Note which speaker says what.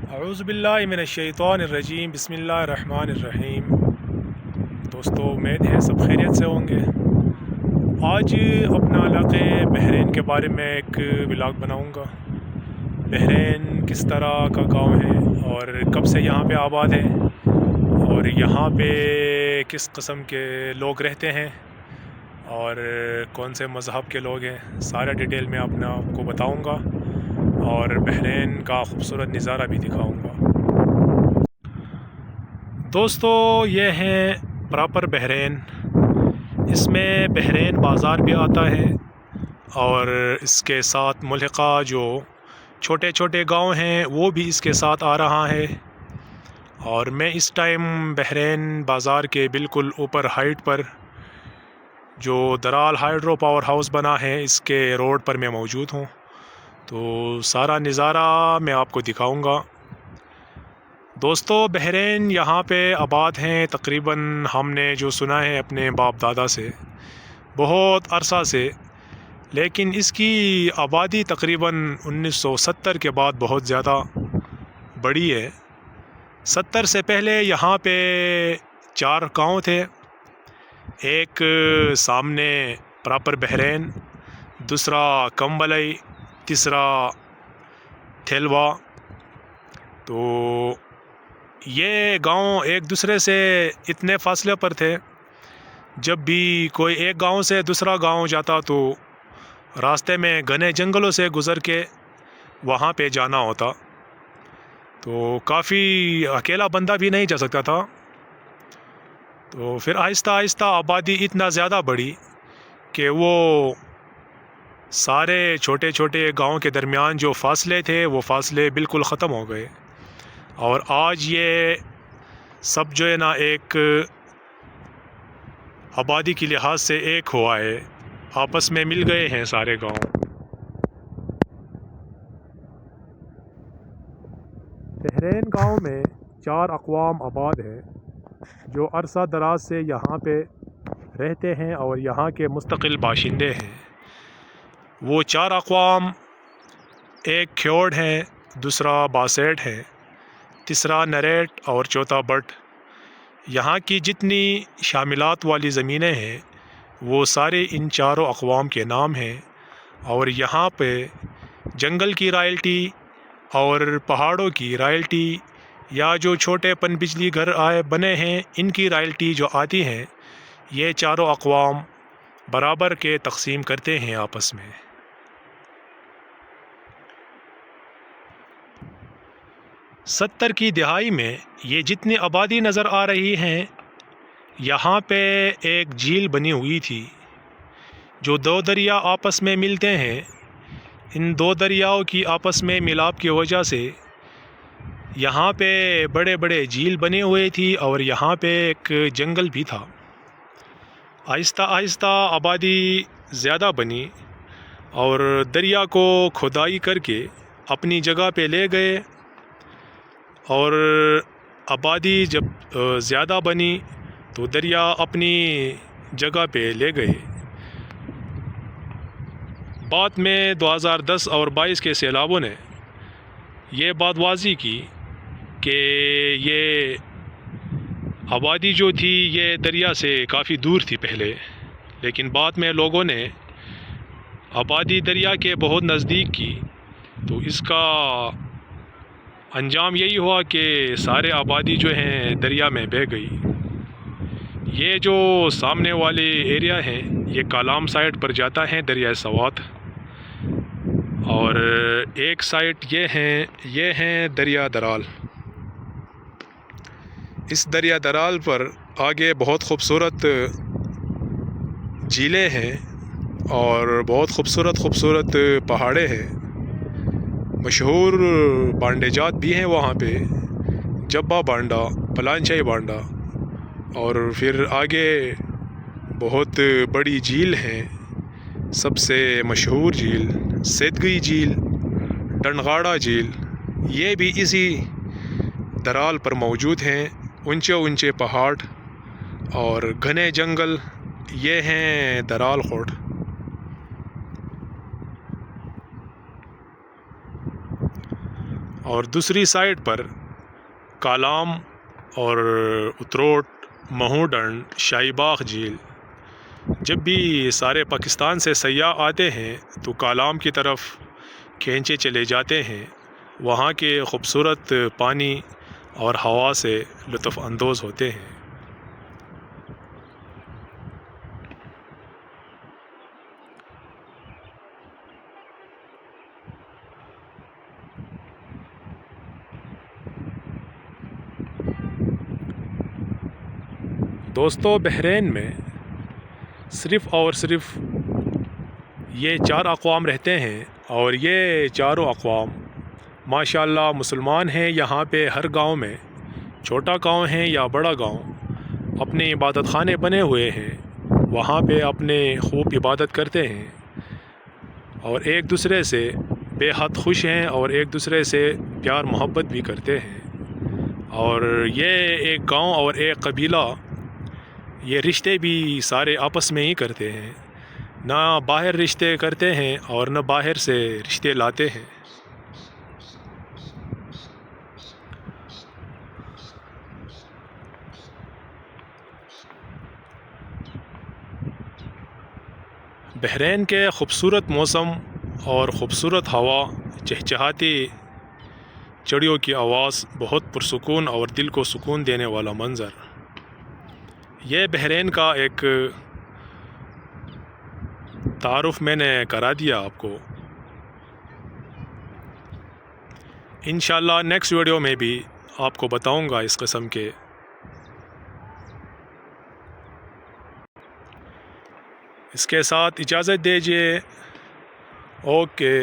Speaker 1: اعوذ باللہ من الشیطان الرجیم بسم اللہ الرحمن الرحیم۔ دوستو امید ہے سب خیریت سے ہوں گے۔ آج اپنا علاقے بحرین کے بارے میں ایک ولاگ بناؤں گا۔ بحرین کس طرح کا گاؤں ہے اور کب سے یہاں پہ آباد ہے اور یہاں پہ کس قسم کے لوگ رہتے ہیں اور کون سے مذہب کے لوگ ہیں، سارا ڈیٹیل میں آپ کو بتاؤں گا اور بحرین کا خوبصورت نظارہ بھی دکھاؤں گا۔ دوستو یہ ہے پراپر بحرین، اس میں بحرین بازار بھی آتا ہے اور اس کے ساتھ ملحقہ جو چھوٹے چھوٹے گاؤں ہیں وہ بھی اس کے ساتھ آ رہا ہے۔ اور میں اس ٹائم بحرین بازار کے بالکل اوپر ہائٹ پر جو درال ہائیڈرو پاور ہاؤس بنا ہے اس کے روڈ پر میں موجود ہوں، تو سارا نظارہ میں آپ کو دکھاؤں گا۔ دوستو بحرین یہاں پہ آباد ہیں تقریباً، ہم نے جو سنا ہے اپنے باپ دادا سے بہت عرصہ سے، لیکن اس کی آبادی تقریباً 1970 کے بعد بہت زیادہ بڑی ہے۔ 70 سے پہلے یہاں پہ 4 گاؤں تھے، ایک سامنے پراپر بحرین، دوسرا کمبلئی، تیسرا تھیلوا۔ تو یہ گاؤں ایک دوسرے سے اتنے فاصلے پر تھے، جب بھی کوئی ایک گاؤں سے دوسرا گاؤں جاتا تو راستے میں گھنے جنگلوں سے گزر کے وہاں پہ جانا ہوتا، تو کافی اکیلا بندہ بھی نہیں جا سکتا تھا۔ تو پھر آہستہ آہستہ آبادی اتنا زیادہ بڑھی کہ وہ سارے چھوٹے چھوٹے گاؤں کے درمیان جو فاصلے تھے وہ فاصلے بالکل ختم ہو گئے، اور آج یہ سب جو ہے نا ایک آبادی کے لحاظ سے ایک ہوا ہے، آپس میں مل گئے ہیں سارے گاؤں۔ بحرین گاؤں میں 4 اقوام آباد ہیں جو عرصہ دراز سے یہاں پہ رہتے ہیں اور یہاں کے مستقل باشندے ہیں۔ وہ 4 اقوام، ایک کھیوڑ ہے، دوسرا باسیٹ ہے، تیسرا نریٹ اور چوتھا بٹ۔ یہاں کی جتنی شاملات والی زمینیں ہیں وہ سارے ان 4 اقوام کے نام ہیں، اور یہاں پہ جنگل کی رائلٹی اور پہاڑوں کی رائلٹی یا جو چھوٹے پن بجلی گھر بنے ہیں ان کی رائلٹی جو آتی ہیں، یہ 4 اقوام برابر کے تقسیم کرتے ہیں آپس میں۔ 70 کی دہائی میں یہ جتنی آبادی نظر آ رہی ہیں، یہاں پہ ایک جھیل بنی ہوئی تھی، جو 2 دریا آپس میں ملتے ہیں۔ ان 2 دریاؤں کی آپس میں ملاپ کی وجہ سے یہاں پہ بڑے بڑے جھیل بنے ہوئے تھی اور یہاں پہ ایک جنگل بھی تھا۔ آہستہ آہستہ آبادی زیادہ بنی اور دریا کو کھدائی کر کے اپنی جگہ پہ لے گئے، اور آبادی جب زیادہ بنی تو دریا اپنی جگہ پہ لے گئے۔ بعد میں 2010 اور 22 کے سیلابوں نے یہ بات واضح کی کہ یہ آبادی جو تھی یہ دریا سے کافی دور تھی پہلے، لیکن بعد میں لوگوں نے آبادی دریا کے بہت نزدیک کی، تو اس کا انجام یہی ہوا کہ سارے آبادی جو ہیں دریا میں بہہ گئی۔ یہ جو سامنے والے ایریا ہیں یہ کالام سائٹ پر جاتا ہے دریائے سوات، اور ایک سائٹ یہ ہیں دریا درال۔ اس دریا درال پر آگے بہت خوبصورت جھیلیں ہیں اور بہت خوبصورت پہاڑیں ہیں، مشہور بانڈے جات بھی ہیں وہاں پہ، جبا بانڈا، پلانچائی بانڈا، اور پھر آگے بہت بڑی جھیل ہے، سب سے مشہور جھیل سیدگئی جھیل، ڈنگاڑا جھیل، یہ بھی اسی درال پر موجود ہیں۔ اونچے اونچے پہاڑ اور گھنے جنگل، یہ ہیں درال خوٹ۔ اور دوسری سائڈ پر کالام اور اتروٹ، مہو ڈنڈ، شاہی باغ جھیل۔ جب بھی سارے پاکستان سے سیاح آتے ہیں تو کالام کی طرف کھینچے چلے جاتے ہیں، وہاں کے خوبصورت پانی اور ہوا سے لطف اندوز ہوتے ہیں۔ دوستو، بحرین میں صرف اور صرف یہ 4 اقوام رہتے ہیں، اور یہ چاروں اقوام ماشاءاللہ مسلمان ہیں۔ یہاں پہ ہر گاؤں میں، چھوٹا گاؤں ہے یا بڑا گاؤں، اپنے عبادت خانے بنے ہوئے ہیں، وہاں پہ اپنے خوب عبادت کرتے ہیں اور ایک دوسرے سے بے حد خوش ہیں اور ایک دوسرے سے پیار محبت بھی کرتے ہیں۔ اور یہ ایک گاؤں اور ایک قبیلہ، یہ رشتے بھی سارے آپس میں ہی کرتے ہیں، نہ باہر رشتے کرتے ہیں اور نہ باہر سے رشتے لاتے ہیں۔ بحرین کے خوبصورت موسم اور خوبصورت ہوا، چہچہاتی چڑیوں کی آواز، بہت پرسکون اور دل کو سکون دینے والا منظر، یہ بحرین کا ایک تعارف میں نے کرا دیا آپ کو۔ انشاءاللہ نیکسٹ ویڈیو میں بھی آپ کو بتاؤں گا اس قسم کے۔ اس کے ساتھ اجازت دیجیے، اوکے۔